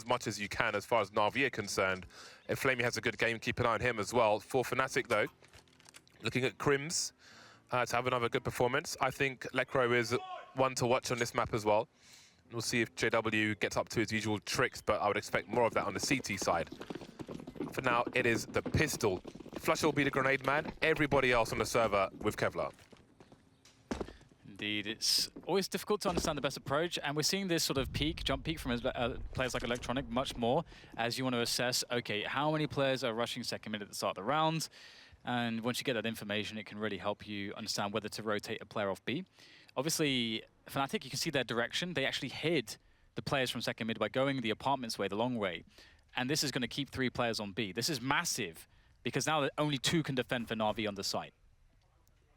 much as you can as far as NaVi are concerned. If Flamey has a good game, keep an eye on him as well. For Fnatic, though, looking at Crims to have another good performance. I think Lekro is one to watch on this map as well. We'll see if JW gets up to his usual tricks, but I would expect more of that on the CT side. For now, it is the pistol. Flusher will be the grenade man, everybody else on the server with Kevlar. Indeed, it's always difficult to understand the best approach, and we're seeing this sort of jump peak from players like Electronic much more as you want to assess, okay, how many players are rushing second mid at the start of the round, and once you get that information, it can really help you understand whether to rotate a player off B. Obviously, Fnatic, you can see their direction. They actually hid the players from second mid by going the apartments way, the long way, and this is going to keep 3 players on B. This is massive, because now only 2 can defend for NaVi on the site.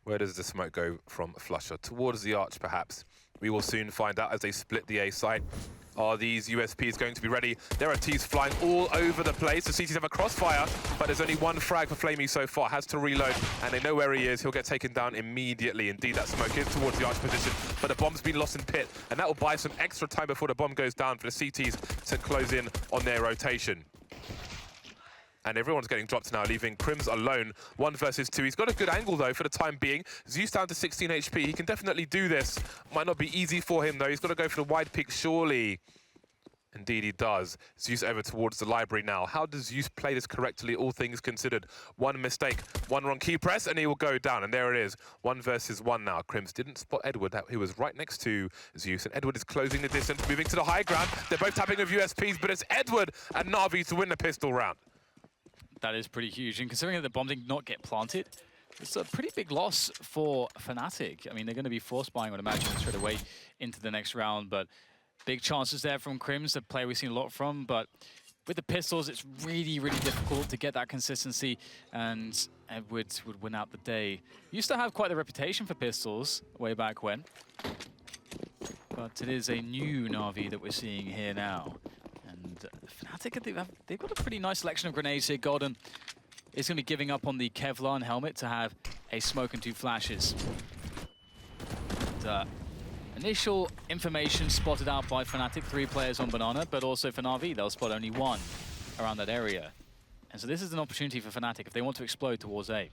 Where does the smoke go from Flusher? Towards the arch, perhaps. We will soon find out as they split the A site. Are these USPs going to be ready? There are Ts flying all over the place. The CTs have a crossfire, but there's only 1 frag for Flamey so far. Has to reload, and they know where he is. He'll get taken down immediately. Indeed, that smoke is towards the arch position, but the bomb's been lost in pit, and that will buy some extra time before the bomb goes down for the CTs to close in on their rotation. And everyone's getting dropped now, leaving Crims alone. 1 versus 2. He's got a good angle, though, for the time being. Zeus down to 16 HP. He can definitely do this. Might not be easy for him, though. He's got to go for the wide pick, surely. Indeed, he does. Zeus over towards the library now. How does Zeus play this correctly, all things considered? 1 mistake, 1 wrong key press, and he will go down. And there it is. 1 versus 1 now. Crims didn't spot Edward. He was right next to Zeus, and Edward is closing the distance, moving to the high ground. They're both tapping with USPs, but it's Edward and NaVi to win the pistol round. That is pretty huge, and considering that the bomb did not get planted, it's a pretty big loss for Fnatic. I mean, they're going to be force buying, I would imagine, straight away into the next round, but big chances there from Crims, a player we've seen a lot from, but with the pistols, it's really, really difficult to get that consistency, and Edwards would win out the day. Used to have quite the reputation for pistols way back when, but it is a new NaVi that we're seeing here now. And Fnatic, they've got a pretty nice selection of grenades here. Golden is going to be giving up on the Kevlar helmet to have a smoke and 2 flashes. And, initial information spotted out by Fnatic, 3 players on Banana, but also for NaVi, they'll spot only 1 around that area. And so this is an opportunity for Fnatic if they want to explode towards A.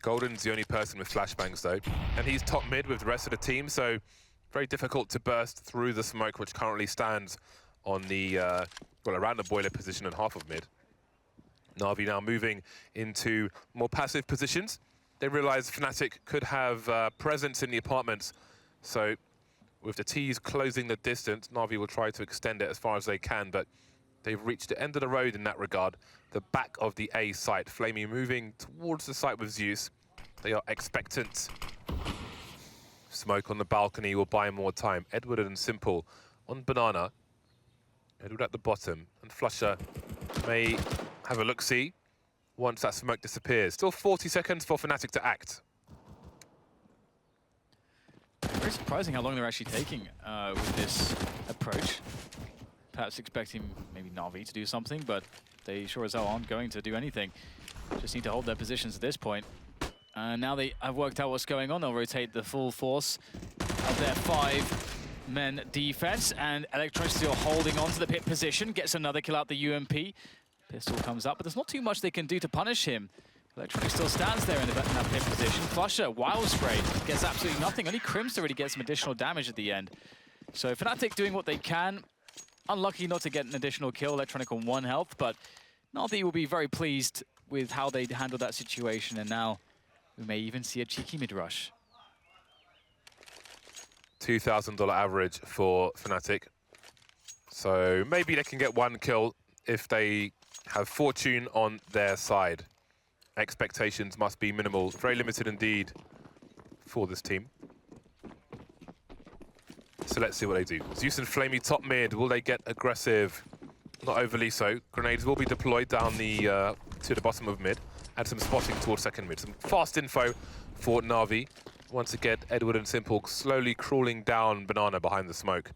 Golden's the only person with flashbangs, though, and he's top mid with the rest of the team, so very difficult to burst through the smoke, which currently stands on the, well, around the boiler position and half of mid. NaVi now moving into more passive positions. They realize Fnatic could have presence in the apartments, so with the Ts closing the distance, NaVi will try to extend it as far as they can, but they've reached the end of the road in that regard. The back of the A site, Flamey moving towards the site with Zeus. They are expectant. Smoke on the balcony will buy more time. Edward and Simple on Banana. Edward at the bottom, and Flusher may have a look-see once that smoke disappears. Still 40 seconds for Fnatic to act. Very surprising how long they're actually taking with this approach. Perhaps expecting maybe NaVi to do something, but they sure as hell aren't going to do anything. Just need to hold their positions at this point. Now they have worked out what's going on. They'll rotate the full force of their 5-men defense, and Electronic still holding on to the pit position. Gets another kill out the UMP. Pistol comes up, but there's not too much they can do to punish him. Electronic still stands there in that pit position. Flusher, Wild Spray, gets absolutely nothing. Only Crims to really get some additional damage at the end. So Fnatic doing what they can. Unlucky not to get an additional kill. Electronic on 1 health, but NaVi will be very pleased with how they handled that situation, and now we may even see a cheeky mid-rush. $2,000 average for Fnatic. So maybe they can get 1 kill if they have fortune on their side. Expectations must be minimal. Very limited indeed for this team. So let's see what they do. Zeus and Flamey top mid. Will they get aggressive? Not overly so. Grenades will be deployed down the to the bottom of mid. And some spotting towards second mid. Some fast info for NaVi. Once again, Edward and Simple slowly crawling down Banana behind the smoke.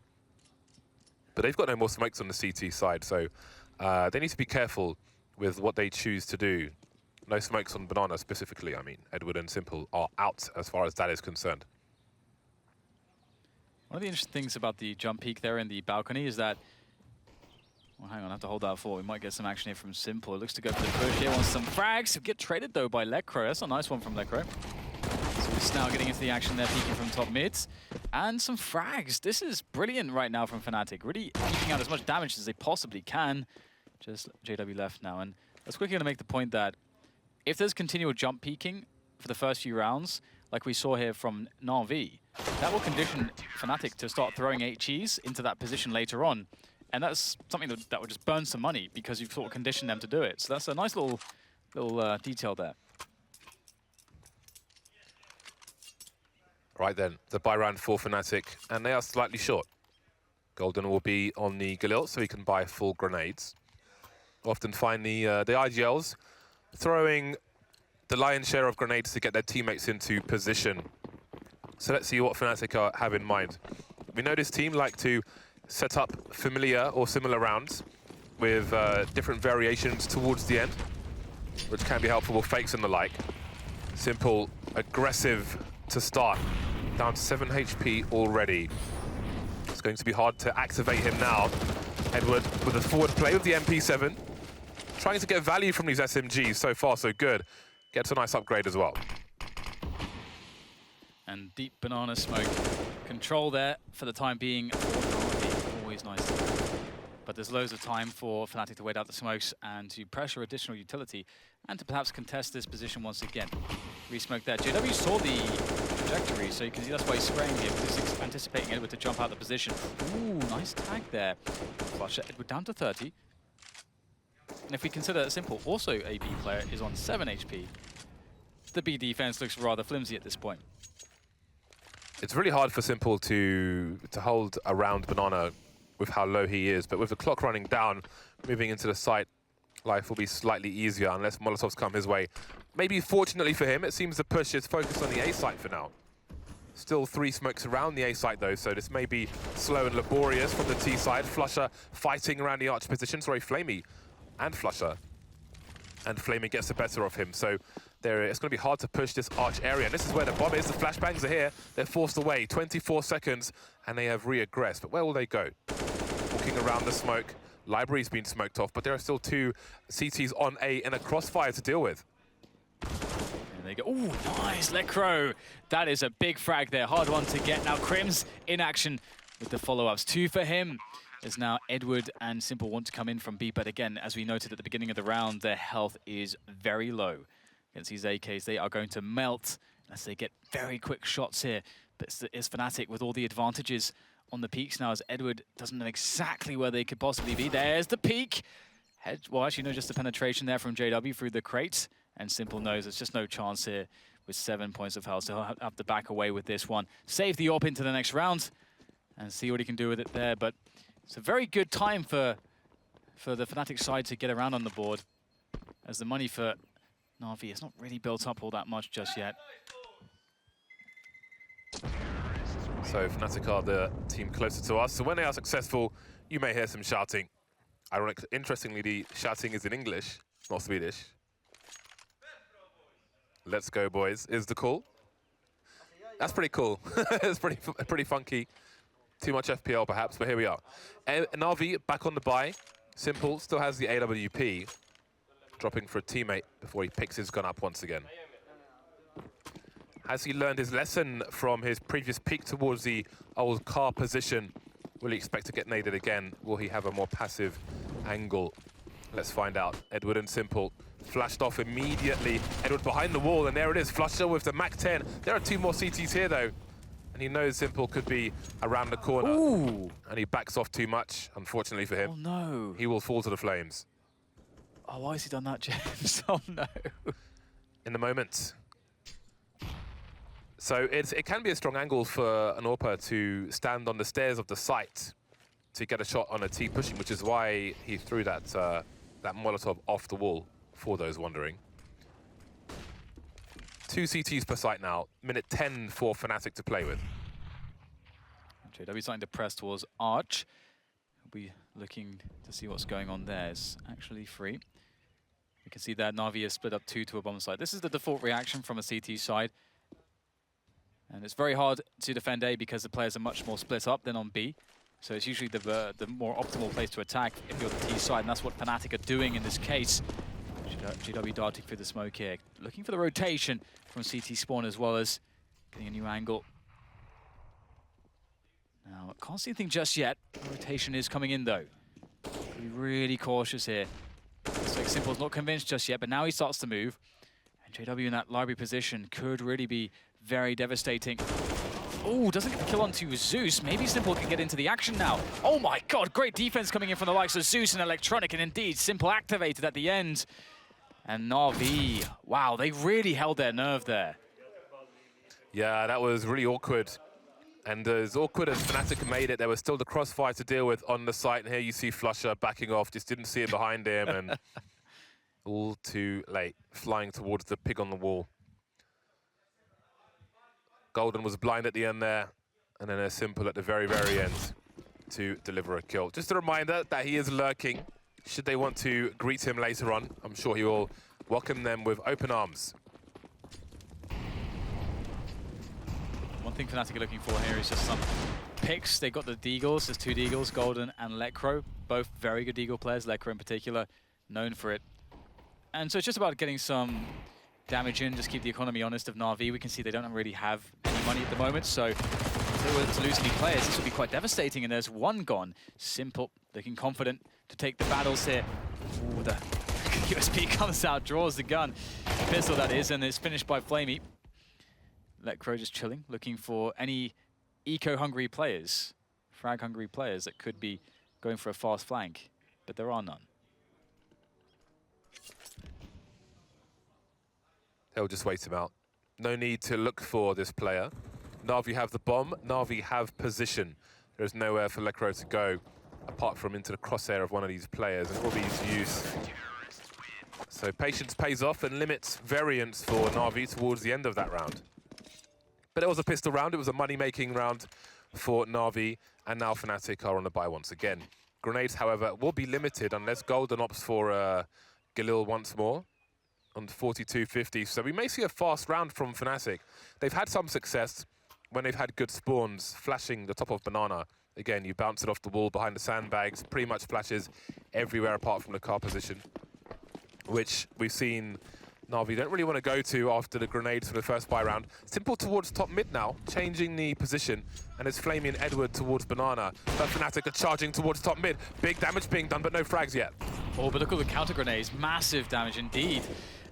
But they've got no more smokes on the CT side, so they need to be careful with what they choose to do. No smokes on Banana specifically, I mean. Edward and Simple are out as far as that is concerned. One of the interesting things about the jump peak there in the balcony is that Well, hang on, I have to hold that for. We might get some action here from Simple. It looks to go for the push here. Wants some frags. Get traded, though, by Lecro. That's a nice one from Lecro. So he's now getting into the action there, peeking from top mid. And some frags. This is brilliant right now from Fnatic. Really keeping out as much damage as they possibly can. Just JW left now. And that's quickly going to make the point that if there's continual jump peeking for the first few rounds, like we saw here from NaVi, that will condition Fnatic to start throwing HEs into that position later on. And that's something that would just burn some money because you've sort of conditioned them to do it. So that's a nice little detail there. Right then, the buy round for Fnatic, and they are slightly short. Golden will be on the Galil, so he can buy full grenades. Often find the IGLs throwing the lion's share of grenades to get their teammates into position. So let's see what Fnatic have in mind. We know this team like to set up familiar or similar rounds with different variations towards the end, which can be helpful with fakes and the like. Simple, aggressive to start, down to 7 HP already. It's going to be hard to activate him now. Edward with a forward play with the MP7, trying to get value from these SMGs. So far, so good. Gets a nice upgrade as well. And deep banana smoke. Control there for the time being. Always nice. But there's loads of time for Fnatic to wait out the smokes and to pressure additional utility and to perhaps contest this position once again. Re-smoke there. JW saw the trajectory, so you can see that's why he's spraying here, because he's anticipating Edward to jump out the position. Ooh, nice tag there. Flusher, Edward down to 30. And if we consider that Simple, also a B player, is on 7 HP, the B defense looks rather flimsy at this point. It's really hard for Simple to hold around Banana with how low he is, but with the clock running down, moving into the site, life will be slightly easier unless Molotovs come his way. Maybe fortunately for him, it seems the push is focused on the A site for now. Still 3 smokes around the A site though, so this may be slow and laborious from the T side. Flusher fighting around the arch position, sorry, Flamey and Flusher. And Flamey gets the better of him, so it's going to be hard to push this arch area. And this is where the bomb is, the flashbangs are here. They're forced away, 24 seconds, and they have re-aggressed. But where will they go? Walking around the smoke. Library's been smoked off, but there are still 2 CTs on A in a crossfire to deal with. And they go, ooh, nice, Lecro. That is a big frag there, hard one to get. Now Crims in action with the follow-ups. 2 for him. As now Edward and Simple want to come in from B, but again, as we noted at the beginning of the round, their health is very low. Against these AKs, they are going to melt as they get very quick shots here. But it's Fnatic with all the advantages on the peaks now, as Edward doesn't know exactly where they could possibly be. There's the peak. Well, actually, no, just the penetration there from JW through the crate. And Simple knows there's just no chance here with 7 points of health. So he'll have to back away with this one. Save the AWP into the next round and see what he can do with it there. But it's a very good time for the Fnatic side to get around on the board, as the money for NaVi has not really built up all that much just yet. So Fnatic are the team closer to us. So when they are successful, you may hear some shouting. Interestingly, the shouting is in English, not Swedish. Let's go, boys, is the call. That's pretty cool. It's pretty funky. Too much FPL, perhaps, but here we are. NaVi back on the buy. Simple still has the AWP. Dropping for a teammate before he picks his gun up once again. Has he learned his lesson from his previous peek towards the old car position? Will he expect to get naded again? Will he have a more passive angle? Let's find out. Edward and Simple flashed off immediately. Edward behind the wall, and there it is. Flusher with the Mac-10. There are 2 more CTs here, though. And he knows Simple could be around the corner. Ooh. And he backs off too much, unfortunately for him. Oh, no. He will fall to the flames. Oh, why has he done that, James? Oh, no. In the moment. So it can be a strong angle for an AWPer to stand on the stairs of the site to get a shot on a T pushing, which is why he threw that Molotov off the wall, for those wondering. 2 CTs per site now. Minute 10 for Fnatic to play with. JW starting to press towards Arch. We'll be looking to see what's going on there. It's actually free. You can see that NaVi has split up 2 to a bomb side. This is the default reaction from a CT side. And it's very hard to defend A because the players are much more split up than on B. So it's usually the more optimal place to attack if you're the T side, and that's what Fnatic are doing in this case. GW darting through the smoke here, looking for the rotation from CT spawn as well as getting a new angle. Now, can't see anything just yet. The rotation is coming in though. Be really cautious here. Looks like Simple's not convinced just yet, but now he starts to move. And JW in that library position could really be very devastating. Oh, doesn't get the kill onto Zeus. Maybe Simple can get into the action now. Oh my god, great defense coming in from the likes of Zeus and Electronic, and indeed, Simple activated at the end. And NaVi, wow, they really held their nerve there. Yeah, that was really awkward. And as awkward as Fnatic made it, there was still the crossfire to deal with on the site. And here you see Flusher backing off, just didn't see it behind him, and all too late, flying towards the pig on the wall. Golden was blind at the end there, and then a Simple at the very, very end to deliver a kill. Just a reminder that he is lurking. Should they want to greet him later on, I'm sure he will welcome them with open arms. One thing Fnatic are looking for here is just some picks. They got the Deagles, there's 2 Deagles, Golden and Lekro, both very good Deagle players, Lekro in particular, known for it. And so it's just about getting some damage in, just keep the economy honest of NaVi. We can see they don't really have any money at the moment, so if they were to lose any players, this would be quite devastating, and there's one gone. Simple, looking confident to take the battles here. Ooh, the USP comes out, draws the gun. Pistol, that is, and it's finished by Flamey. Lekro just chilling, looking for any eco-hungry players, frag-hungry players that could be going for a fast flank, but there are none. They'll just wait him out. No need to look for this player. NaVi have the bomb, NaVi have position. There's nowhere for Lekro to go, apart from into the crosshair of one of these players, and all these use. So patience pays off and limits variance for NaVi towards the end of that round. But it was a pistol round, it was a money-making round for NaVi, and now Fnatic are on the buy once again. Grenades, however, will be limited unless Golden opts for Galil once more on 42.50. So we may see a fast round from Fnatic. They've had some success when they've had good spawns, flashing the top of Banana. Again, you bounce it off the wall behind the sandbags, pretty much flashes everywhere apart from the car position, which we've seen NaVi don't really want to go to after the grenades for the first buy round. Simple towards top mid now, changing the position, and it's Flamey and Edward towards Banana. But Fnatic are charging towards top mid. Big damage being done, but no frags yet. Oh, but look at the counter grenades, massive damage indeed.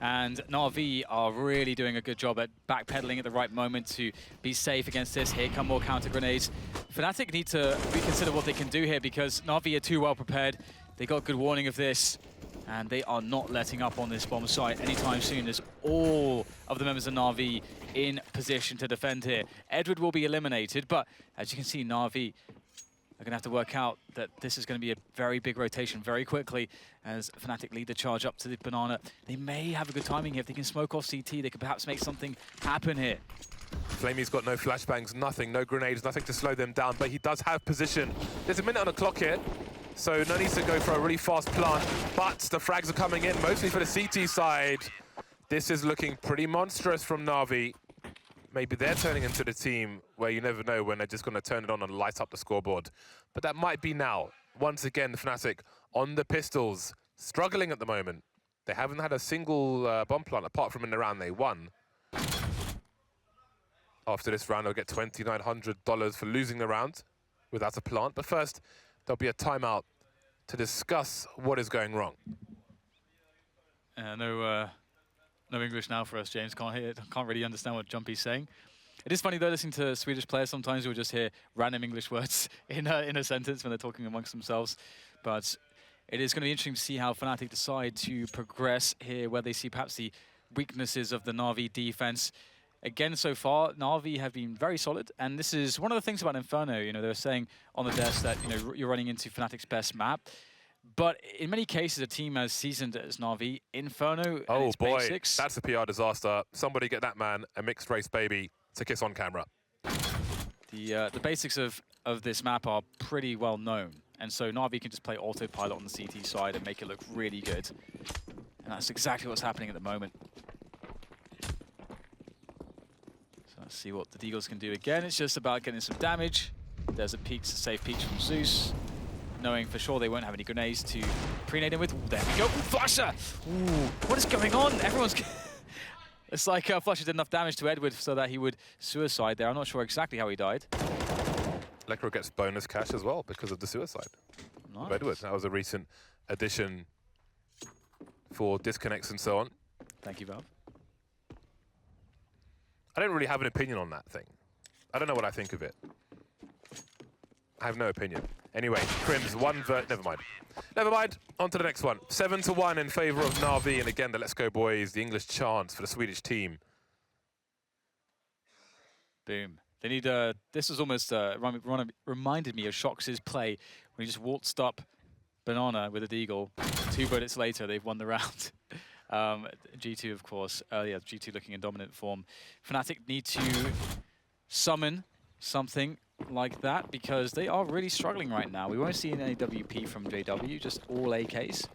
And NaVi are really doing a good job at backpedaling at the right moment to be safe against this. Here come more counter grenades. Fnatic need to reconsider what they can do here because NaVi are too well prepared. They got good warning of this, and they are not letting up on this bomb site anytime soon. There's all of the members of NaVi in position to defend here. Edward will be eliminated, but as you can see, NaVi are going to have to work out that this is going to be a very big rotation very quickly as Fnatic lead the charge up to the Banana. They may have a good timing here. If they can smoke off CT, they could perhaps make something happen here. Flamey's got no flashbangs, nothing, no grenades, nothing to slow them down, but he does have position. There's a minute on the clock here, so no need to go for a really fast plant, but the frags are coming in, mostly for the CT side. This is looking pretty monstrous from NaVi. Maybe they're turning into the team where you never know when they're just going to turn it on and light up the scoreboard. But that might be now. Once again, Fnatic on the pistols, struggling at the moment. They haven't had a single bomb plant apart from in the round they won. After this round, they'll get $2,900 for losing the round without a plant. But first, there'll be a timeout to discuss what is going wrong. No English now for us, James. Can't really understand what Jumpy's saying. It is funny though, listening to Swedish players. Sometimes you'll just hear random English words in a sentence when they're talking amongst themselves. But it is going to be interesting to see how Fnatic decide to progress here, where they see perhaps the weaknesses of the NaVi defense. Again, so far, NaVi have been very solid, and this is one of the things about Inferno. You know, they were saying on the desk that you're running into Fnatic's best map. But in many cases, a team as seasoned as NaVi, Inferno, and its basics. That's a PR disaster. Somebody get that man a mixed race baby to kiss on camera. The basics of this map are pretty well known, and so NaVi can just play autopilot on the CT side and make it look really good. And that's exactly what's happening at the moment. So let's see what the Deagles can do again. It's just about getting some damage. There's a peek, safe peek from Zeus, knowing for sure they won't have any grenades to pre-nade him with. Ooh, there we go. Ooh, Flusher! Ooh, what is going on? Everyone's... It's like Flusher did enough damage to Edward so that he would suicide there. I'm not sure exactly how he died. Lekro gets bonus cash as well because of the suicide of Edward. That was a recent addition for disconnects and so on. Thank you, Valve. I don't really have an opinion on that thing. I don't know what I think of it. I have no opinion. Anyway, Crims, never mind. Never mind, on to the next one. 7-1 in favor of NaVi, and again, the Let's Go Boys, the English chants for the Swedish team. Boom. They need, this was almost, reminded me of Shox's play when he just waltzed up Banana with a deagle. 2 bullets later, they've won the round. G2, of course, yeah, G2 looking in dominant form. Fnatic need to summon something like that because they are really struggling right now. We won't see an AWP from JW, just all AKs.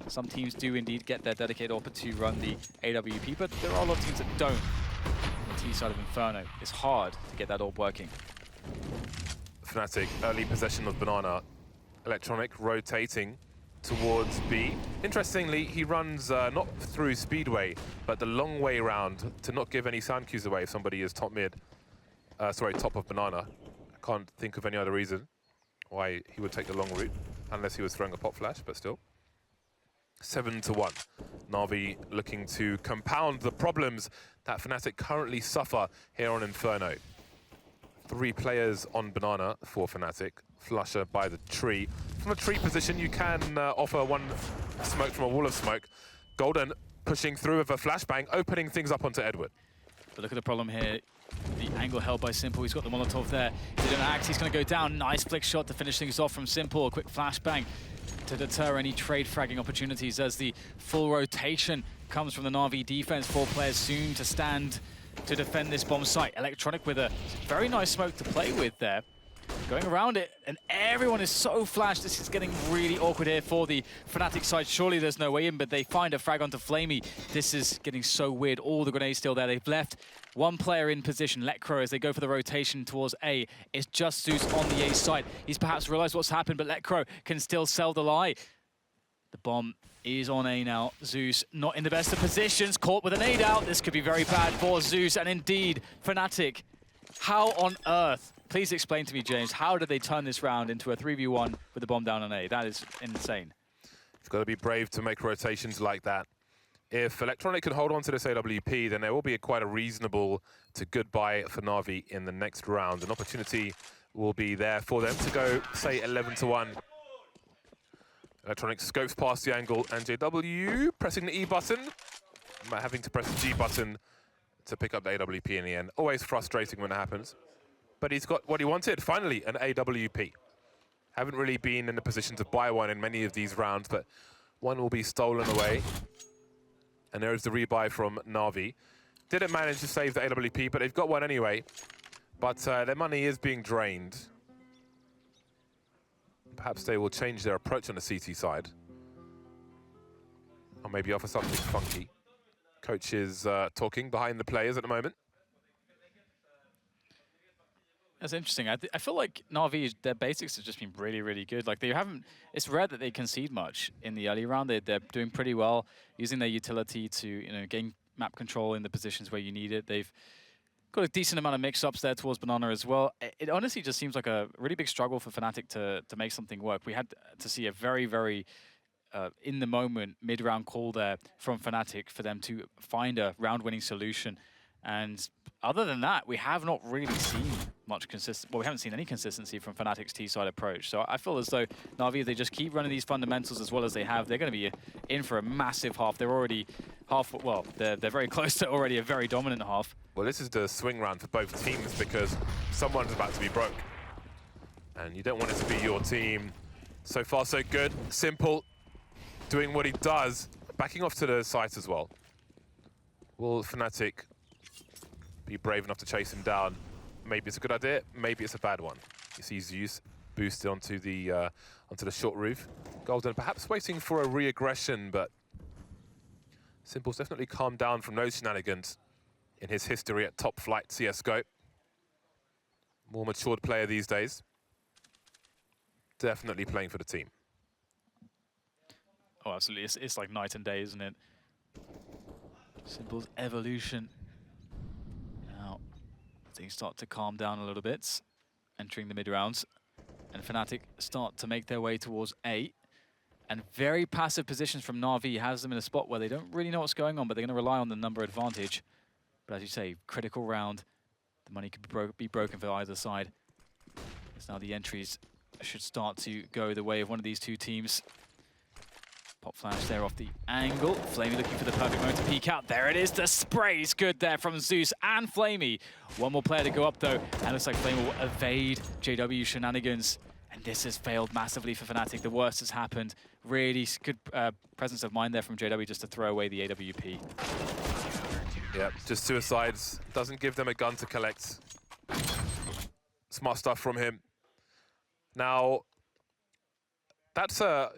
Some teams do indeed get their dedicated AWP to run the AWP, but there are a lot of teams that don't. On the T side of Inferno, it's hard to get that AWP working. Fnatic, early possession of Banana. Electronic rotating towards B. Interestingly, he runs not through Speedway, but the long way around to not give any sound cues away if somebody is top mid. Top of Banana. I can't think of any other reason why he would take the long route, unless he was throwing a pop flash, but still. 7-1. NaVi looking to compound the problems that Fnatic currently suffer here on Inferno. 3 players on Banana for Fnatic. Flusher by the tree. From a tree position, you can offer one smoke from a wall of smoke. Golden pushing through with a flashbang, opening things up onto Edward. But look at the problem here. The angle held by Simple. He's got the Molotov there. If they don't act, he's going to go down. Nice flick shot to finish things off from Simple. A quick flashbang to deter any trade fragging opportunities as the full rotation comes from the NaVi defense. 4 players soon to stand to defend this bomb site. Electronic with a very nice smoke to play with there. Going around it, and everyone is so flashed. This is getting really awkward here for the Fnatic side. Surely there's no way in, but they find a frag onto Flamey. This is getting so weird. All the grenades still there. They've left one player in position, Lekro, as they go for the rotation towards A. It's just Zeus on the A side. He's perhaps realized what's happened, but Lekro can still sell the lie. The bomb is on A now. Zeus not in the best of positions, caught with a nade out. This could be very bad for Zeus, and indeed, Fnatic. How on earth? Please explain to me, James, how did they turn this round into a 3v1 with the bomb down on A? That is insane. You've got to be brave to make rotations like that. If Electronic can hold on to this AWP, then there will be quite a reasonable to goodbye for NaVi in the next round. An opportunity will be there for them to go, say, 11-1. Electronic scopes past the angle, and JW pressing the E button, having to press the G button to pick up the AWP in the end. Always frustrating when it happens. But he's got what he wanted, finally, an AWP. Haven't really been in a position to buy one in many of these rounds, but one will be stolen away. And there is the rebuy from NaVi. Didn't manage to save the AWP, but they've got one anyway. But their money is being drained. Perhaps they will change their approach on the CT side. Or maybe offer something funky. Coach is talking behind the players at the moment. That's interesting. I feel like NaVi, their basics have just been really, really good. Like, they haven't, it's rare that they concede much in the early round. They're doing pretty well, using their utility to, gain map control in the positions where you need it. They've got a decent amount of mix-ups there towards Banana as well. It honestly just seems like a really big struggle for Fnatic to make something work. We had to see a very, very in the moment mid-round call there from Fnatic for them to find a round-winning solution. And other than that, we have not really seen much we haven't seen any consistency from Fnatic's T-side approach. So I feel as though NaVi, if they just keep running these fundamentals as well as they have, they're going to be in for a massive half. They're already they're very close to already a very dominant half. Well, this is the swing round for both teams because someone's about to be broke. And you don't want it to be your team. So far, so good. Simple, doing what he does, backing off to the site as well. Will Fnatic be brave enough to chase him down? Maybe it's a good idea, maybe it's a bad one. You see Zeus boosted onto the short roof. Golden perhaps waiting for a re-aggression, but Simple's definitely calmed down from those shenanigans in his history at top flight CSGO. More matured player these days. Definitely playing for the team. Oh, absolutely. It's like night and day, isn't it? Simple's evolution. Now, things start to calm down a little bit, entering the mid-rounds. And Fnatic start to make their way towards A. And very passive positions from NaVi has them in a spot where they don't really know what's going on, but they're going to rely on the number advantage. But as you say, critical round. The money could be broken for either side. As now the entries should start to go the way of one of these two teams. Pop flash there off the angle. Flamey looking for the perfect moment to peek out. There it is. The spray's good there from Zeus and Flamey. One more player to go up though. And looks like Flamey will evade JW shenanigans. And this has failed massively for Fnatic. The worst has happened. Really good presence of mind there from JW just to throw away the AWP. Yeah, just suicides. Doesn't give them a gun to collect. Smart stuff from him. Now, that's a...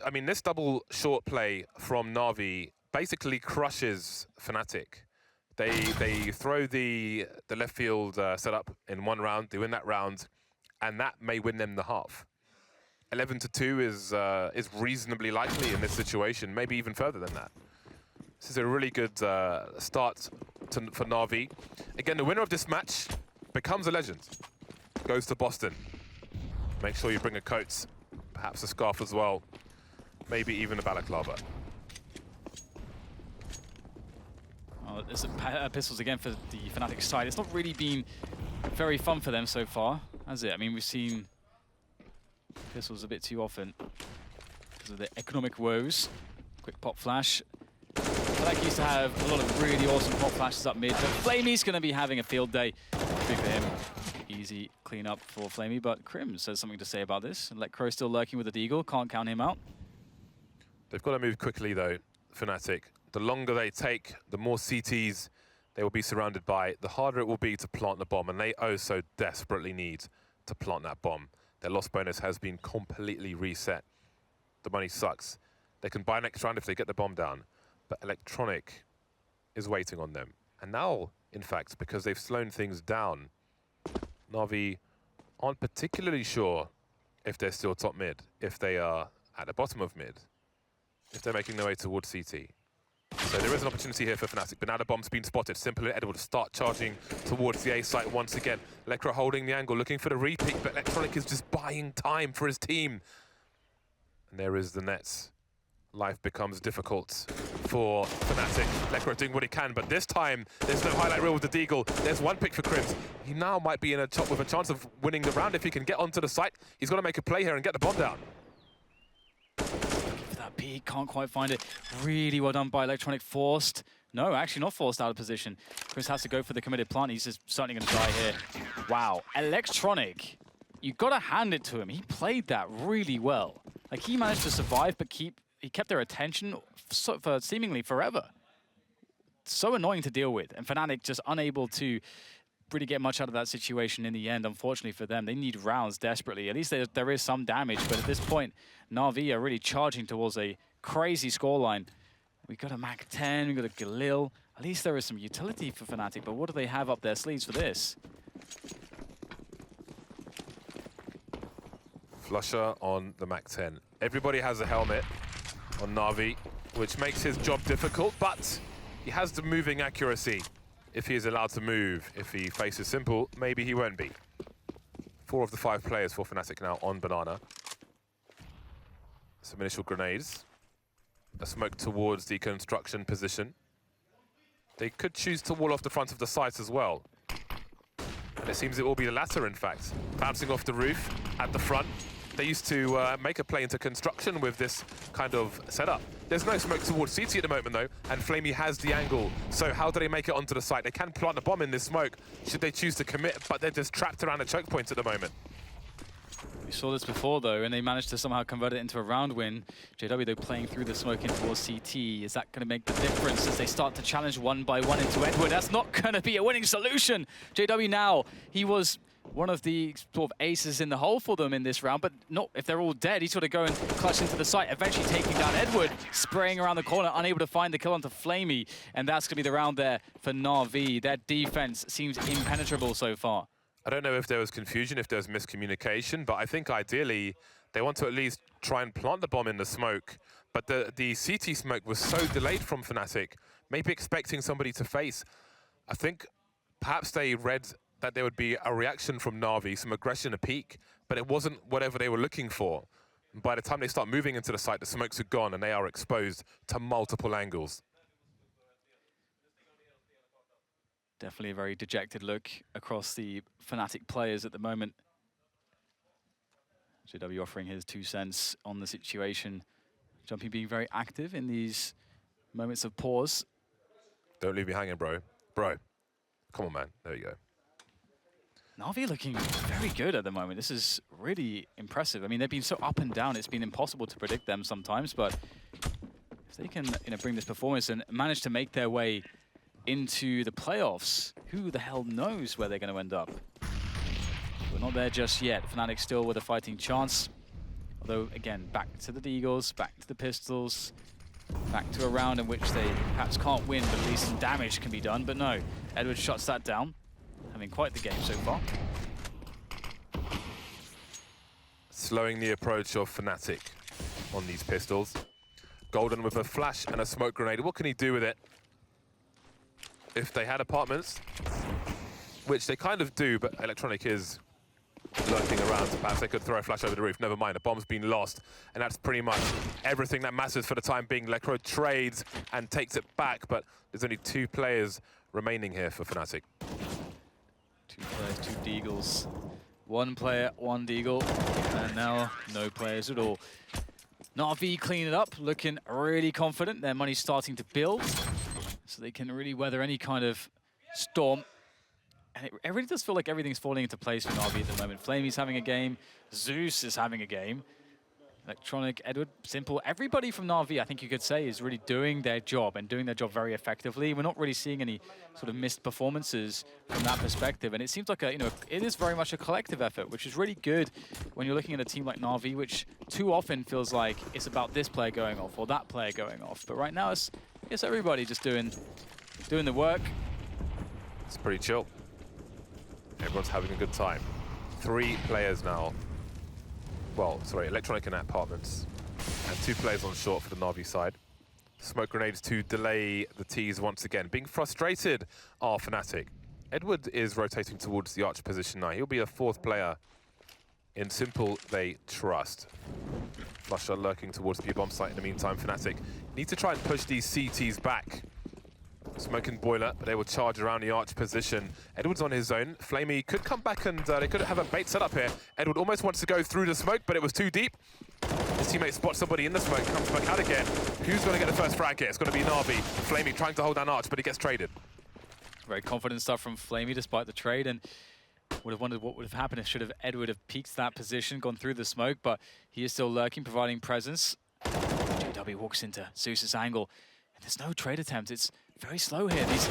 I mean, this double short play from NaVi basically crushes Fnatic. They throw the left field setup in one round, they win that round, and that may win them the half. 11-2 is reasonably likely in this situation, maybe even further than that. This is a really good start for NaVi. Again, the winner of this match becomes a legend. Goes to Boston. Make sure you bring a coat, perhaps a scarf as well. Maybe even a balaclava. Oh, there's pistols again for the Fnatic side. It's not really been very fun for them so far, has it? I mean, we've seen pistols a bit too often because of the economic woes. Quick pop flash. Fnatic used to have a lot of really awesome pop flashes up mid, but Flamey's going to be having a field day. Good for him. Easy clean up for Flamey, but Crim says something to say about this. And Electro still lurking with the Deagle, can't count him out. They've got to move quickly though, Fnatic. The longer they take, the more CTs they will be surrounded by, the harder it will be to plant the bomb, and they oh so desperately need to plant that bomb. Their loss bonus has been completely reset. The money sucks. They can buy next round if they get the bomb down, but Electronic is waiting on them. And now, in fact, because they've slowed things down, NaVi aren't particularly sure if they're still top mid, if they are at the bottom of mid, if they're making their way towards CT. So there is an opportunity here for Fnatic, but now the bomb's been spotted. Simple and Edward start charging towards the A site once again. Electro holding the angle, looking for the repeat, but Electronic is just buying time for his team. And there is the Nets. Life becomes difficult for Fnatic. Electro doing what he can, but this time there's no highlight reel with the Deagle. There's one pick for Crims. He now might be in with a chance of winning the round if he can get onto the site. He's got to make a play here and get the bomb down. That peak, can't quite find it. Really well done by Electronic. Forced. No, actually not forced out of position. Chris has to go for the committed plant. He's just certainly going to die here. Wow. Electronic, you got to hand it to him. He played that really well. Like, he managed to survive, but he kept their attention for seemingly forever. So annoying to deal with. And Fnatic just unable to really get much out of that situation in the end, unfortunately for them. They need rounds desperately. At least there is some damage, but at this point, NaVi are really charging towards a crazy scoreline. We got a Mac 10, we got a Galil. At least there is some utility for Fnatic, but what do they have up their sleeves for this? Flusher on the Mac 10. Everybody has a helmet on NaVi, which makes his job difficult, but he has the moving accuracy. If he is allowed to move, if he faces Simple, maybe he won't be. 4 of the 5 players for Fnatic now on Banana. Some initial grenades. A smoke towards the construction position. They could choose to wall off the front of the site as well. And it seems it will be the latter, in fact. Bouncing off the roof at the front. They used to make a play into construction with this kind of setup. There's no smoke towards CT at the moment, though, and Flamey has the angle. So how do they make it onto the site? They can plant a bomb in this smoke, should they choose to commit, but they're just trapped around a choke point at the moment. We saw this before, though, and they managed to somehow convert it into a round win. JW, though, playing through the smoke in towards CT. Is that going to make the difference as they start to challenge one by one into Edward? That's not going to be a winning solution. JW now, he was one of the sort of aces in the hole for them in this round, but not if they're all dead. He's got to go and clutch into the site, eventually taking down Edward, spraying around the corner, unable to find the kill onto Flamey, and that's going to be the round there for NaVi. Their defense seems impenetrable so far. I don't know if there was confusion, if there was miscommunication, but I think ideally they want to at least try and plant the bomb in the smoke. But the CT smoke was so delayed from Fnatic, maybe expecting somebody to face. I think perhaps they read that there would be a reaction from NaVi, some aggression, a peek, but it wasn't whatever they were looking for. By the time they start moving into the site, the smokes are gone and they are exposed to multiple angles. Definitely a very dejected look across the Fnatic players at the moment. JW offering his 2 cents on the situation. Jumpy being very active in these moments of pause. Don't leave me hanging, bro. Bro, come on, man. There you go. NaVi looking very good at the moment. This is really impressive. I mean, they've been so up and down, it's been impossible to predict them sometimes, but if they can bring this performance and manage to make their way into the playoffs, who the hell knows where they're going to end up? We're not there just yet. Fnatic still with a fighting chance. Although, again, back to the Deagles, back to the Pistols, back to a round in which they perhaps can't win, but at least some damage can be done. But no, Edward shuts that down. Having quite the game so far. Slowing the approach of Fnatic on these Pistols. Golden with a flash and a smoke grenade. What can he do with it? If they had apartments, which they kind of do, but Electronic is lurking around. Perhaps they could throw a flash over the roof. Never mind, a bomb's been lost. And that's pretty much everything that matters for the time being. Electro trades and takes it back, but there's only 2 players remaining here for Fnatic. 2 players, 2 Deagles. 1 player, 1 Deagle. And now no players at all. NaVi clean it up, looking really confident. Their money's starting to build, so they can really weather any kind of storm. And it really does feel like everything's falling into place for NaVi at the moment. Flamey's having a game. Zeus is having a game. Electronic, Edward, Simple. Everybody from NaVi, I think you could say, is really doing their job and doing their job very effectively. We're not really seeing any sort of missed performances from that perspective. And it seems like it is very much a collective effort, which is really good when you're looking at a team like NaVi, which too often feels like it's about this player going off or that player going off. But right now, it's everybody just doing the work. It's pretty chill. Everyone's having a good time. 3 players now. Well, sorry, Electronic in apartments. And 2 players on short for the NaVi side. Smoke grenades to delay the tease once again. Being frustrated are Fnatic. Edward is rotating towards the arch position now. He'll be a 4th player. In Simple, they trust. Flusher lurking towards the B-bomb site in the meantime. Fnatic need to try and push these CTs back. Smoking boiler, but they will charge around the arch position. Edward's on his own. Flamey could come back and they could have a bait set up here. Edward almost wants to go through the smoke, but it was too deep. His teammate spots somebody in the smoke, comes back out again. Who's going to get the first frag here? It's going to be NaVi. Flamey trying to hold down arch, but he gets traded. Very confident stuff from Flamey despite the trade, and would have wondered what would have happened if Edward have peeked that position, gone through the smoke, but he is still lurking, providing presence. JW walks into Zeus's angle, and there's no trade attempt. It's very slow here. These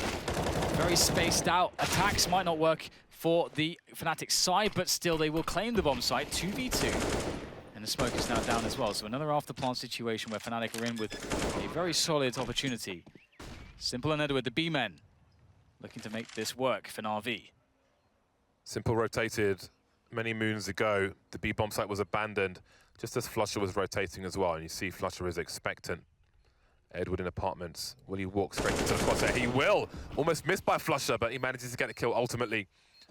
very spaced out attacks might not work for the Fnatic side, but still they will claim the bomb site, 2v2. And the smoke is now down as well. So another after plant situation where Fnatic are in with a very solid opportunity. Simple and Edward, the B-men, looking to make this work for NaVi. Simple rotated many moons ago. The B-bomb site was abandoned just as Flusher was rotating as well. And you see Flusher is expectant. Edward in apartments. Will he walk straight into the crosshair? He will! Almost missed by Flusher, but he manages to get the kill ultimately.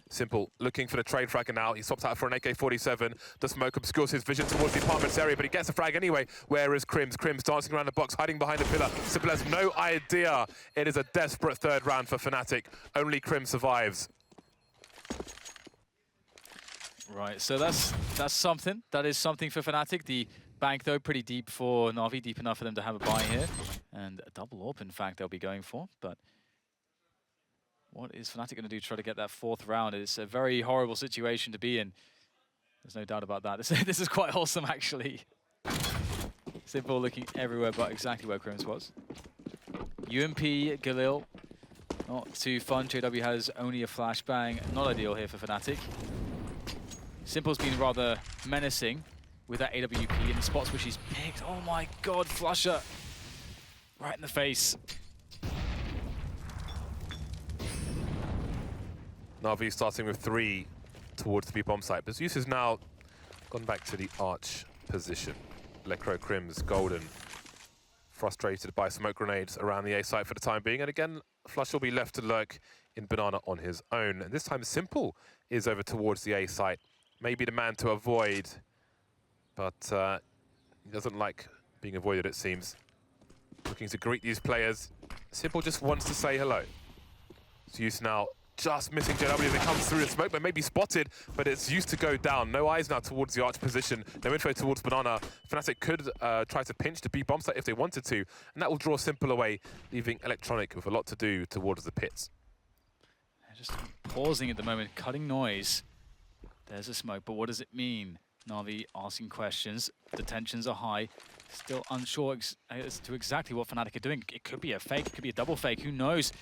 Simple looking for the trade frag now. He swaps out for an AK-47. The smoke obscures his vision towards the apartments area, but he gets the frag anyway. Where is Crims? Crims dancing around the box, hiding behind the pillar. Simple has no idea. It is a desperate 3rd round for Fnatic. Only Crims survives. Right, so that's something. That is something for Fnatic. The bank, though, pretty deep for NaVi, deep enough for them to have a buy here. And a double AWP, in fact, they'll be going for. But what is Fnatic going to do to try to get that 4th round? It's a very horrible situation to be in. There's no doubt about that. This is quite wholesome, actually. Simple looking everywhere but exactly where Crims was. UMP, Galil, not too fun. JW has only a flashbang. Not ideal here for Fnatic. Simple's been rather menacing with that AWP in the spots which he's picked. Oh my god, Flusher. Right in the face. NaVi starting with 3 towards the B-bomb site. But Zeus has now gone back to the arch position. Lecro, Crims, Golden, frustrated by smoke grenades around the A site for the time being. And again, Flush will be left to lurk in Banana on his own. And this time, Simple is over towards the A site. Maybe the man to avoid, but he doesn't like being avoided, it seems. Looking to greet these players. Simple just wants to say hello. Zeus now just missing JW as it comes through the smoke, but maybe spotted, but it's used to go down. No eyes now towards the arch position. No info towards Banana. Fnatic could try to pinch the B-bomb site if they wanted to, and that will draw Simple away, leaving Electronic with a lot to do towards the pits. Just pausing at the moment, cutting noise. There's a smoke, but what does it mean? NaVi asking questions. The tensions are high. Still unsure as to exactly what Fnatic are doing. It could be a fake, it could be a double fake, who knows?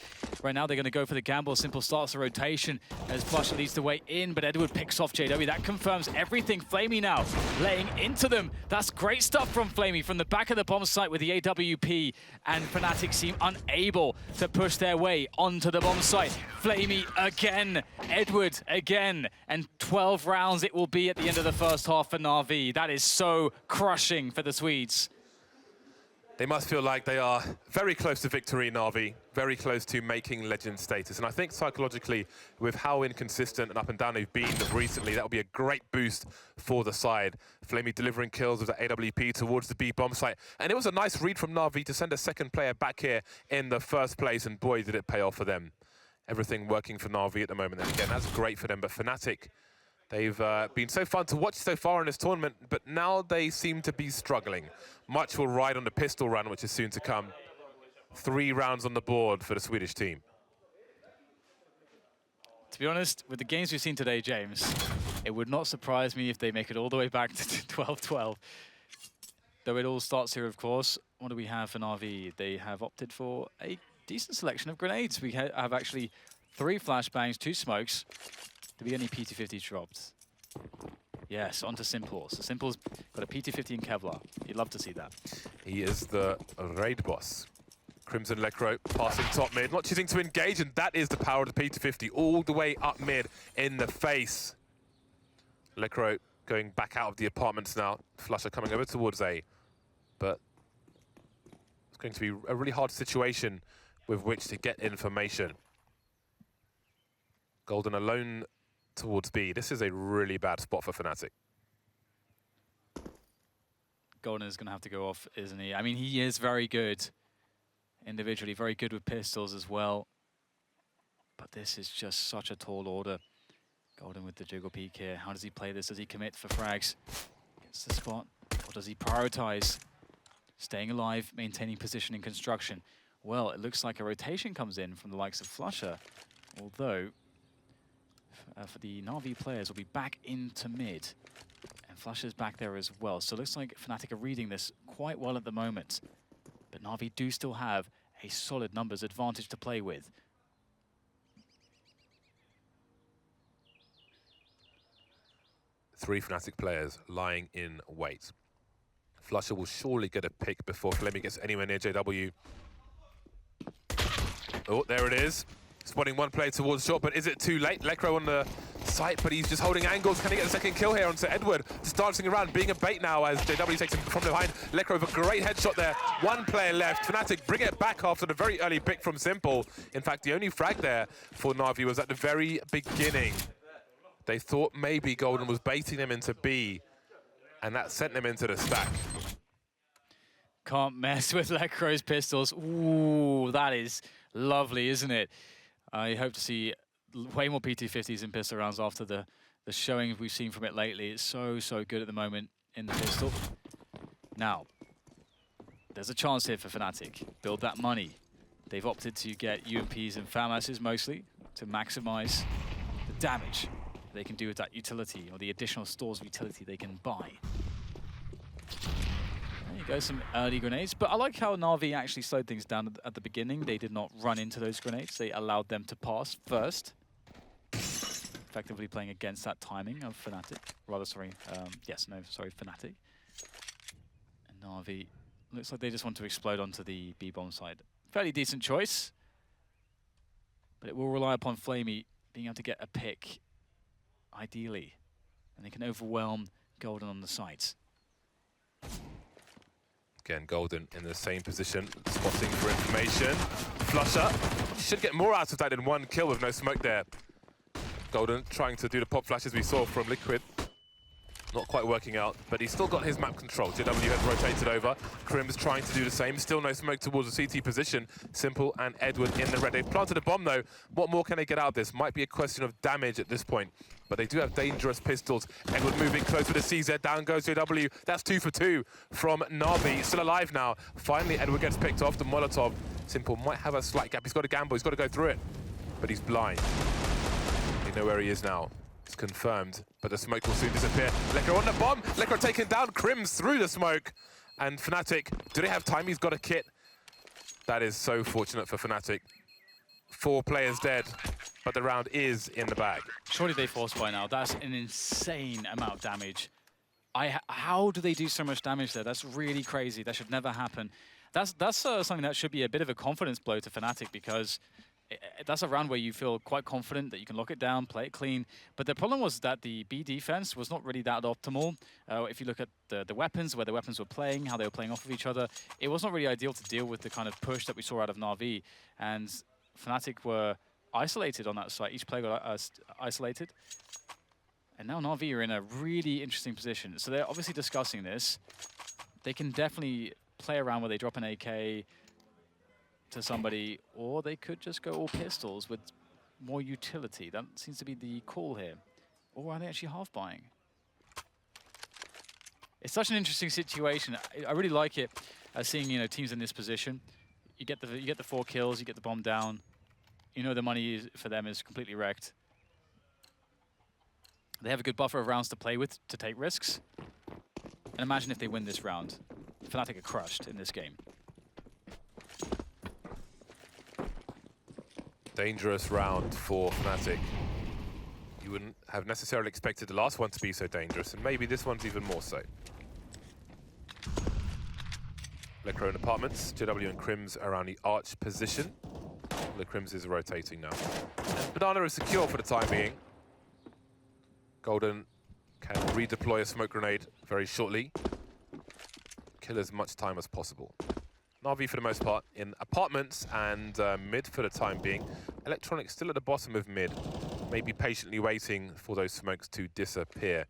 Right now they're going to go for the gamble. Simple starts the rotation as Flusher leads the way in, but Edward picks off JW. That confirms everything. Flamey now laying into them. That's great stuff from Flamey from the back of the bomb site with the AWP, and Fnatic seem unable to push their way onto the bomb site. Flamey again, Edward again, and 12 rounds it will be at the end of the first half for NaVi. That is so crushing for the Swedes. They must feel like they are very close to victory, NaVi, very close to making legend status. And I think psychologically, with how inconsistent and up and down they've been recently, that will be a great boost for the side. Flamey delivering kills with the AWP towards the B-bomb site. And it was a nice read from NaVi to send a second player back here in the first place, and boy, did it pay off for them. Everything working for NaVi at the moment. And again, that's great for them, but Fnatic, they've been so fun to watch so far in this tournament, but now they seem to be struggling. Much will ride on the pistol run, which is soon to come. 3 rounds on the board for the Swedish team. To be honest, with the games we've seen today, James, it would not surprise me if they make it all the way back to 12-12. Though it all starts here, of course. What do we have for NaVi? They have opted for a decent selection of grenades. We have actually 3 flashbangs, 2 smokes. Did we get any PT-50 dropped? Yes, onto Simple. So Simple's got a PT-50 in Kevlar. You'd love to see that. He is the raid boss. Crimson Lecro passing top mid, not choosing to engage, and that is the power of the PT-50 all the way up mid in the face. Lecro going back out of the apartments now. Flusher coming over towards A, but it's going to be a really hard situation with which to get information. Golden alone towards B. This is a really bad spot for Fnatic. Golden is going to have to go off, isn't he? I mean, he is very good individually, very good with pistols as well. But this is just such a tall order. Golden with the jiggle peek here. How does he play this? Does he commit for frags? Gets the spot. Or does he prioritize staying alive, maintaining position in construction? Well, it looks like a rotation comes in from the likes of Flusher, although for the NaVi players will be back into mid. And Flusher's back there as well. So it looks like Fnatic are reading this quite well at the moment. But NaVi do still have a solid numbers advantage to play with. Three Fnatic players lying in wait. Flusher will surely get a pick before Fleming gets anywhere near JW. Oh, there it is. Spotting one player towards shot, but is it too late? Lecro on the site, but he's just holding angles. Can he get a second kill here onto Edward? Just dancing around, being a bait now as JW takes him from behind. Lecro with a great headshot there. One player left. Fnatic bring it back after the very early pick from Simple. In fact, the only frag there for NaVi was at the very beginning. They thought maybe Golden was baiting them into B, and that sent them into the stack. Can't mess with Lecro's pistols. Ooh, that is lovely, isn't it? I hope to see way more PT-50s in pistol rounds after the showing we've seen from it lately. It's so good at the moment in the pistol. Now, there's a chance here for Fnatic. Build that money. They've opted to get UMPs and FAMASs mostly to maximize the damage they can do with that utility, or the additional stores of utility they can buy. There you go, some early grenades. But I like how NaVi actually slowed things down at the beginning. They did not run into those grenades. They allowed them to pass first. Effectively playing against that timing of Fnatic. Fnatic. And NaVi looks like they just want to explode onto the B-bomb side. Fairly decent choice. But it will rely upon Flamey being able to get a pick ideally. And they can overwhelm Golden on the sides. Again, Golden in the same position, spotting for information. Flusher should get more out of that than one kill with no smoke there. Golden trying to do the pop flashes we saw from Liquid. Not quite working out, but he's still got his map control. JW has rotated over. Crim's trying to do the same. Still no smoke towards the CT position. Simple and Edward in the red. They've planted a bomb, though. What more can they get out of this? Might be a question of damage at this point, but they do have dangerous pistols. Edward moving close with the CZ. Down goes JW. That's 2 for 2 from NaVi. Still alive now. Finally, Edward gets picked off the Molotov. Simple might have a slight gap. He's got to gamble. He's got to go through it, but he's blind. They know where he is now. It's confirmed, but the smoke will soon disappear. Lekr on the bomb. Lekr taken down. Crims through the smoke. And Fnatic, do they have time? He's got a kit. That is so fortunate for Fnatic. 4 players dead, but the round is in the bag. Surely they forced by now. That's an insane amount of damage. How do they do so much damage there? That's really crazy. That should never happen. That's something that should be a bit of a confidence blow to Fnatic, because that's a round where you feel quite confident that you can lock it down, play it clean. But the problem was that the B defense was not really that optimal. If you look at the weapons, where the weapons were playing, how they were playing off of each other, it was not really ideal to deal with the kind of push that we saw out of NaVi. And Fnatic were isolated on that side. Each player got isolated. And now NaVi are in a really interesting position. So they're obviously discussing this. They can definitely play around where they drop an AK to somebody, or they could just go all pistols with more utility. That seems to be the call here. Or are they actually half buying? It's such an interesting situation. I really like it, seeing teams in this position. You get the 4 kills, you get the bomb down. The money for them is completely wrecked. They have a good buffer of rounds to play with to take risks. And imagine if they win this round. Fnatic are crushed in this game. Dangerous round for Fnatic. You wouldn't have necessarily expected the last one to be so dangerous, and maybe this one's even more so. Lekr in apartments, JW and Crims around the arch position. The Crims is rotating now. And Banana is secure for the time being. Golden can redeploy a smoke grenade very shortly. Kill as much time as possible. NaVi for the most part in apartments and mid for the time being. Electronic still at the bottom of mid, maybe patiently waiting for those smokes to disappear.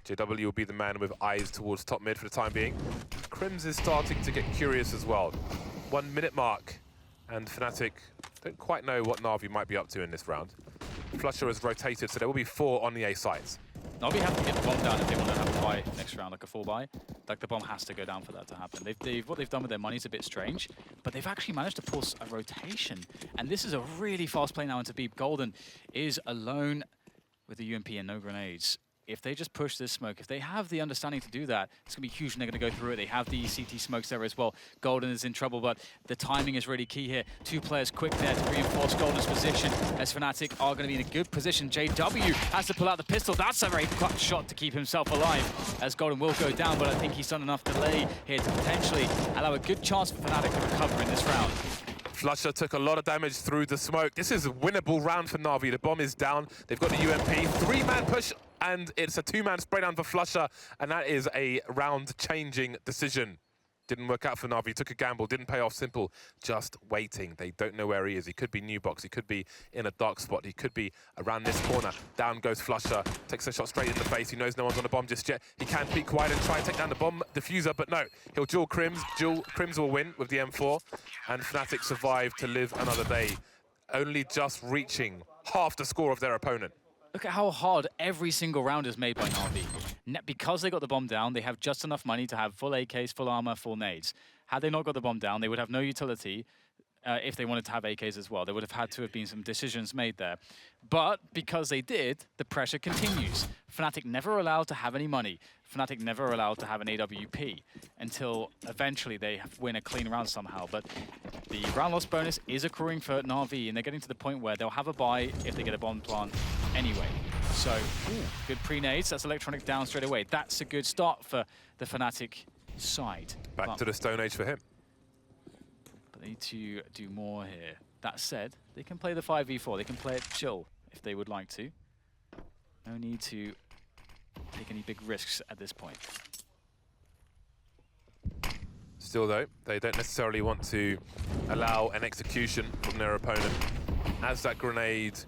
JW will be the man with eyes towards top mid for the time being. Crims is starting to get curious as well. 1 minute mark, and Fnatic don't quite know what NaVi might be up to in this round. Flusher has rotated, so there will be 4 on the A sites. NaVi have to get the bomb down if they want to have a buy next round, like a full buy. Like, the bomb has to go down for that to happen. What they've done with their money is a bit strange, but they've actually managed to force a rotation. And this is a really fast play now into B. Golden is alone with the UMP and no grenades. If they just push this smoke, if they have the understanding to do that, it's going to be huge and they're going to go through it. They have the CT smokes there as well. Golden is in trouble, but the timing is really key here. 2 players quick there to reinforce Golden's position, as Fnatic are going to be in a good position. JW has to pull out the pistol. That's a very clutch shot to keep himself alive, as Golden will go down, but I think he's done enough delay here to potentially allow a good chance for Fnatic to recover in this round. Flusher took a lot of damage through the smoke. This is a winnable round for NaVi. The bomb is down. They've got the UMP. 3-man push, and it's a 2-man spray down for Flusher, and that is a round-changing decision. Didn't work out for NaVi. Took a gamble. Didn't pay off. Simple. Just waiting. They don't know where he is. He could be new box. He could be in a dark spot. He could be around this corner. Down goes Flusher. Takes a shot straight in the face. He knows no one's on the bomb just yet. He can peek wide and try and take down the bomb diffuser, but no. He'll duel Crims. Crims will win with the M4. And Fnatic survive to live another day, only just reaching half the score of their opponent. Look at how hard every single round is made by NaVi. Because they got the bomb down, they have just enough money to have full AKs, full armor, full nades. Had they not got the bomb down, they would have no utility if they wanted to have AKs as well. There would have had to have been some decisions made there. But because they did, the pressure continues. Fnatic never allowed to have any money. Fnatic never allowed to have an AWP until eventually they win a clean round somehow. But the round loss bonus is accruing for NaVi, and they're getting to the point where they'll have a buy if they get a bomb plant anyway. So, good pre-nades. That's Electronic down straight away. That's a good start for the Fnatic side. Back to the Stone Age for him. But they need to do more here. That said, they can play the 5v4. They can play it chill if they would like to. No need to take any big risks at this point. Still though, they don't necessarily want to allow an execution from their opponent. As that grenade,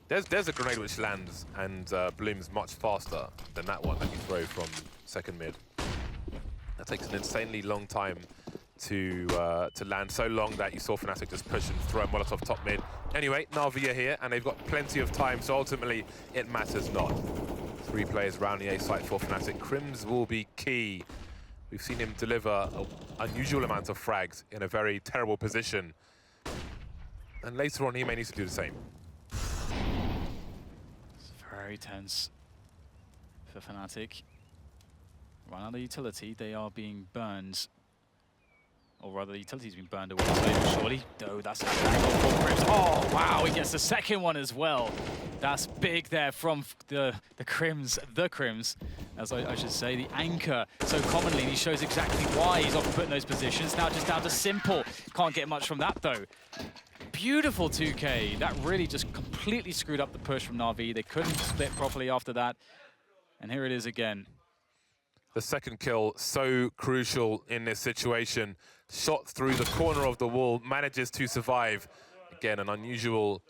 there's a grenade which lands and blooms much faster than that one that you throw from second mid. That takes an insanely long time to land, so long that you saw Fnatic just push and throw a Molotov top mid. Anyway, NaVi are here and they've got plenty of time, so ultimately it matters not. 3 players round the A site for Fnatic. Crims will be key. We've seen him deliver an unusual amount of frags in a very terrible position. And later on, he may need to do the same. It's very tense for Fnatic. Right now, the utility, they are being burned. Or rather, the utility's been burned away slowly but surely. Oh, that's a angle for Crims. Oh, wow, he gets the second one as well. That's big there from the Crims, as I should say, the anchor so commonly. And he shows exactly why he's often put in those positions. Now just down to Simple. Can't get much from that, though. Beautiful 2K. That really just completely screwed up the push from NaVi. They couldn't split properly after that. And here it is again. The second kill, so crucial in this situation. Shot through the corner of the wall, manages to survive. Again, an unusual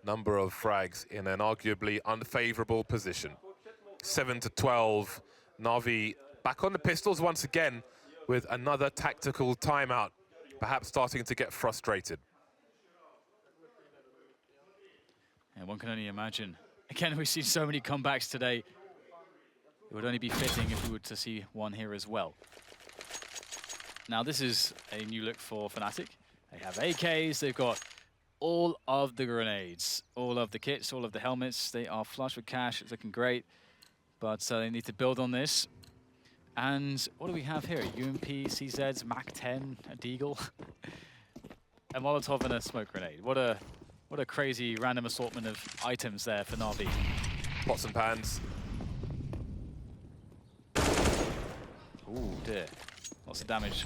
number of frags in an arguably unfavorable position. 7-12. NaVi back on the pistols once again with another tactical timeout, perhaps starting to get frustrated. And one can only imagine. Again, we've seen so many comebacks today. It would only be fitting if we were to see one here as well. Now, this is a new look for Fnatic. They have AKs, they've got all of the grenades, all of the kits, all of the helmets. They are flush with cash, it's looking great. But they need to build on this. And what do we have here? UMP, CZs, MAC-10, a Deagle, a Molotov and a smoke grenade. What a crazy random assortment of items there for NaVi. Pots and pans. Ooh, dear. Lots of damage.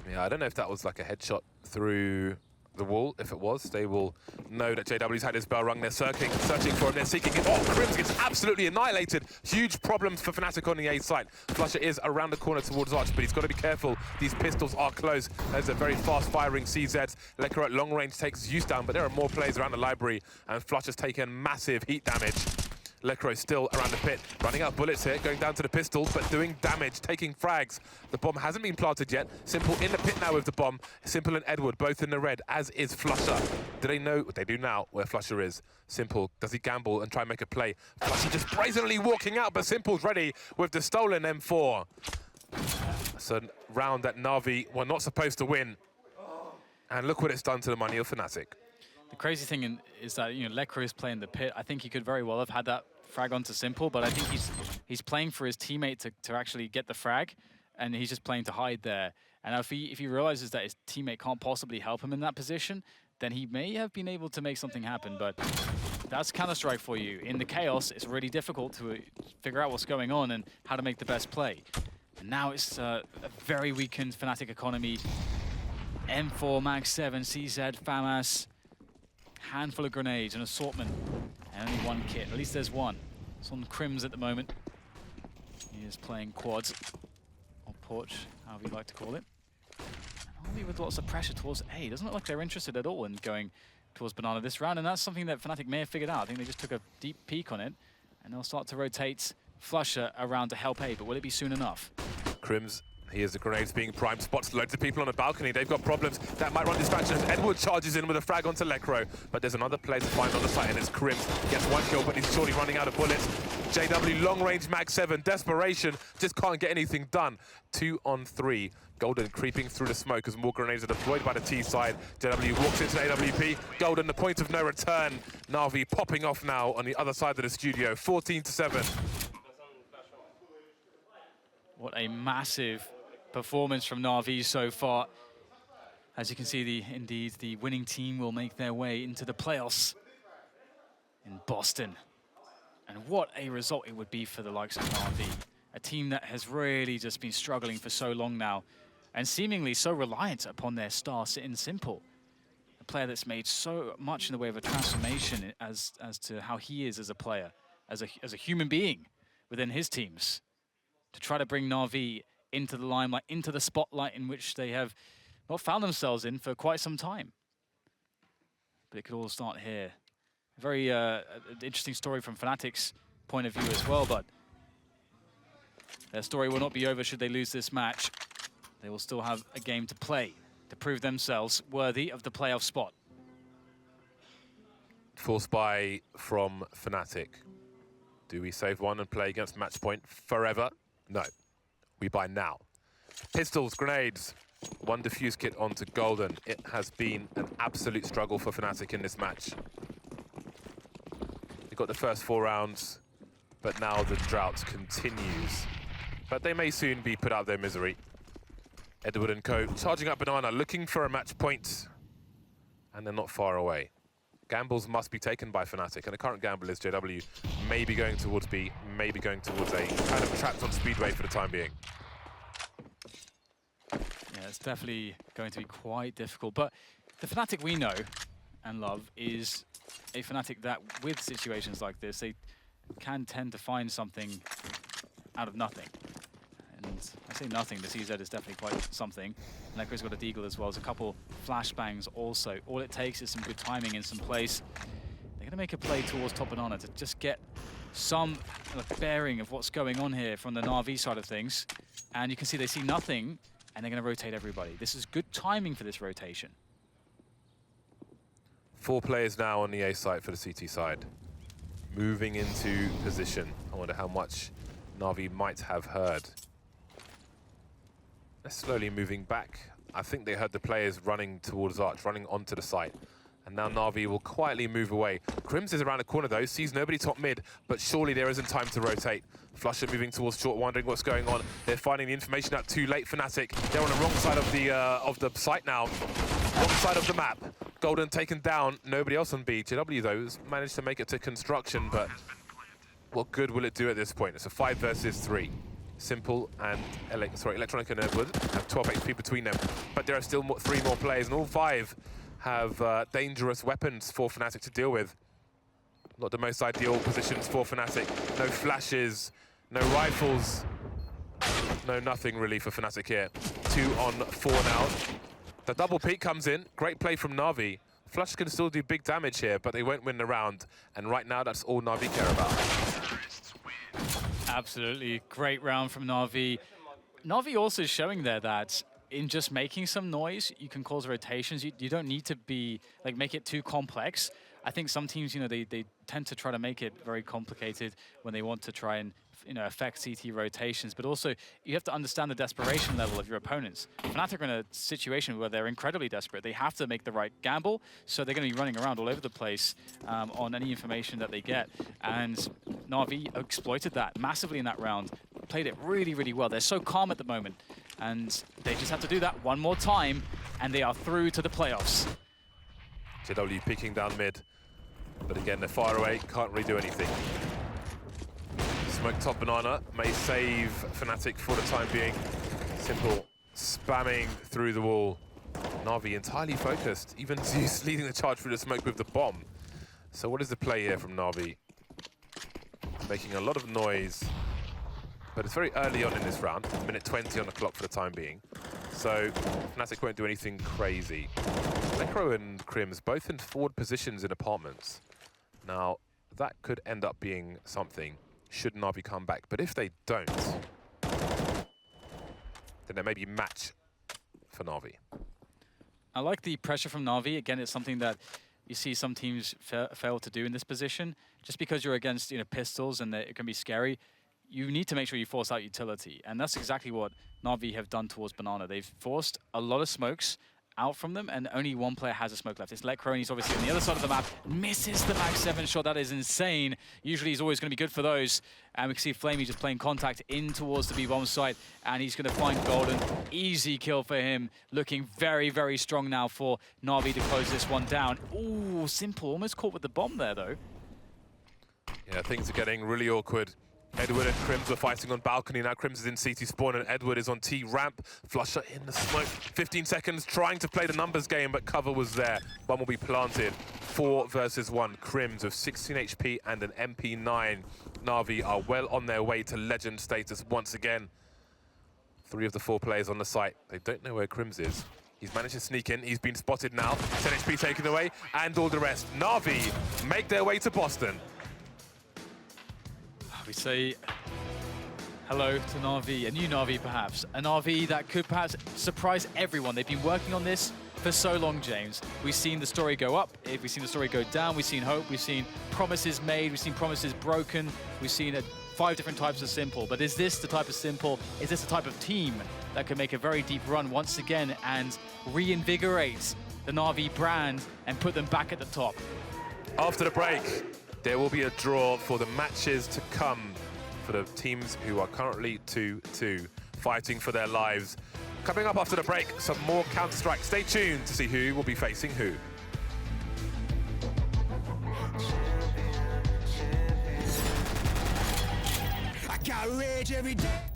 Yeah, I don't know if that was like a headshot through the wall. If it was, they will know that JW's had his bell rung. They're searching for him. They're seeking it. Oh, Crims gets absolutely annihilated. Huge problems for Fnatic on the A site. Flusher is around the corner towards Arch, but he's got to be careful. These pistols are close. There's a very fast-firing CZ. Lecker at long range takes Zeus down, but there are more players around the library, and Flusher's taken massive heat damage. Lecro still around the pit, running out bullets here, going down to the pistols, but doing damage, taking frags. The bomb hasn't been planted yet. Simple in the pit now with the bomb. Simple and Edward both in the red, as is Flusher. Do they know? They do now where Flusher is. Simple, does he gamble and try and make a play? Flusher just brazenly walking out, but Simple's ready with the stolen M4. It's a round that NaVi were not supposed to win. And look what it's done to the money of Fnatic. The crazy thing is that, you know, Lecro is playing the pit. I think he could very well have had that frag onto Simple, but I think he's playing for his teammate to actually get the frag, and he's just playing to hide there. And if he realizes that his teammate can't possibly help him in that position, then he may have been able to make something happen. But that's Counter-Strike for you. In the chaos, it's really difficult to figure out what's going on and how to make the best play. And now it's a very weakened Fnatic economy. M4, MAG-7, CZ, FAMAS. Handful of grenades, an assortment, and only one kit. At least there's one. It's on Crims at the moment. He is playing quads, or porch, however you like to call it. And only with lots of pressure towards A. Doesn't look like they're interested at all in going towards Banana this round, and that's something that Fnatic may have figured out. I think they just took a deep peek on it, and they'll start to rotate Flusher around to help A, but will it be soon enough? Crims. Here's the grenades being primed, spots loads of people on the balcony. They've got problems. That might run distractions. Edward charges in with a frag onto Lecro, but there's another player to find on the site, and it's Crims. Gets one kill, but he's surely running out of bullets. JW, long-range Mag-7, desperation, just can't get anything done. 2 on 3. Golden creeping through the smoke as more grenades are deployed by the T side. JW walks into the AWP. Golden, the point of no return. NaVi popping off now on the other side of the studio. 14-7. What a massive performance from NaVi so far. As you can see, indeed, the winning team will make their way into the playoffs in Boston. And what a result it would be for the likes of NaVi, a team that has really just been struggling for so long now, and seemingly so reliant upon their star in Simple, a player that's made so much in the way of a transformation as to how he is as a player. as a human being within his teams to try to bring NaVi into the limelight, into the spotlight in which they have not found themselves in for quite some time. But it could all start here. A very interesting story from Fnatic's point of view as well, but their story will not be over should they lose this match. They will still have a game to play to prove themselves worthy of the playoff spot. Force buy from Fnatic. Do we save one and play against match point forever? No. We buy now. Pistols, grenades, one defuse kit onto Golden. It has been an absolute struggle for Fnatic in this match. They got the first 4 rounds, but now the drought continues. But they may soon be put out of their misery. Edward and co charging up Banana, looking for a match point, and they're not far away. Gambles must be taken by Fnatic, and the current gamble is JW maybe going towards B, maybe going towards A, kind of trapped on Speedway for the time being. Yeah, it's definitely going to be quite difficult, but the Fnatic we know and love is a Fnatic that, with situations like this, they can tend to find something out of nothing. And I say nothing, the CZ is definitely quite something. Necro's got a deagle as well as a couple flashbangs also. All it takes is some good timing in some place. They're going to make a play towards top Banana to just get some bearing of what's going on here from the NaVi side of things. And you can see they see nothing, and they're going to rotate everybody. This is good timing for this rotation. 4 players now on the A site for the CT side. Moving into position. I wonder how much NaVi might have heard. They're slowly moving back. I think they heard the players running towards Arch, running onto the site. And now NaVi will quietly move away. Crims is around the corner though, sees nobody top mid, but surely there isn't time to rotate. Flusher moving towards short, wondering what's going on. They're finding the information out too late. Fnatic, they're on the wrong side of the site now. Wrong side of the map. Golden taken down, nobody else on B. JW though has managed to make it to construction, but what good will it do at this point? It's a 5 versus 3. Simple and Electronic and Edward have 12 HP between them, but there are still 3 more players, and all 5 have dangerous weapons for Fnatic to deal with. Not the most ideal positions for Fnatic. No flashes, no rifles, no nothing really for Fnatic here. 2 on 4 now. The double peek comes in. Great play from NaVi. Flush can still do big damage here, but they won't win the round. And right now, that's all NaVi care about. Absolutely great round from NaVi. NaVi also showing there that in just making some noise, you can cause rotations. You don't need to be make it too complex. I think some teams, they tend to try to make it very complicated when they want to try and affect CT rotations. But also, you have to understand the desperation level of your opponents. Fnatic are in a situation where they're incredibly desperate. They have to make the right gamble, so they're going to be running around all over the place on any information that they get. And NaVi exploited that massively in that round. Played it really, really well. They're so calm at the moment. And they just have to do that one more time, and they are through to the playoffs. JW peeking down mid. But again, they're far away, can't really do anything. Smoke top Banana may save Fnatic for the time being. Simple spamming through the wall. NaVi entirely focused. Even Zeus leading the charge through the smoke with the bomb. So what is the play here from NaVi? Making a lot of noise. But it's very early on in this round. Minute 20 on the clock for the time being. So Fnatic won't do anything crazy. Necro and Crims both in forward positions in apartments. Now, that could end up being something should NaVi come back. But if they don't, then there may be match for NaVi. I like the pressure from NaVi. Again, it's something that you see some teams fail to do in this position. Just because you're against pistols and it can be scary, you need to make sure you force out utility. And that's exactly what NaVi have done towards Banana. They've forced a lot of smokes out from them, and only one player has a smoke left. It's Lecro, and he's obviously on the other side of the map. Misses the Max 7 shot. That is insane. Usually he's always going to be good for those. And we can see Flamey just playing contact in towards the B-bomb site, and he's going to find Golden. Easy kill for him. Looking very, very strong now for NaVi to close this one down. Ooh, Simple almost caught with the bomb there, though. Yeah, things are getting really awkward Edward and Crims were fighting on balcony. Now Crims is in CT spawn and Edward is on T ramp. Flusher in the smoke. 15 seconds trying to play the numbers game, but cover was there. One will be planted. 4 versus 1. Crims with 16 HP and an MP9. NaVi are well on their way to legend status once again. 3 of the 4 players on the site. They don't know where Crims is. He's managed to sneak in. He's been spotted now. 10 HP taken away and all the rest. NaVi make their way to Boston. We say hello to NaVi, a new NaVi perhaps. A NaVi that could perhaps surprise everyone. They've been working on this for so long, James. We've seen the story go up, we've seen the story go down, we've seen hope, we've seen promises made, we've seen promises broken, we've seen 5 different types of simple. But is this the type of simple, is this the type of team that can make a very deep run once again and reinvigorate the NaVi brand and put them back at the top? After the break, there will be a draw for the matches to come for the teams who are currently 2-2, fighting for their lives. Coming up after the break, some more Counter-Strike. Stay tuned to see who will be facing who. I got rage every day.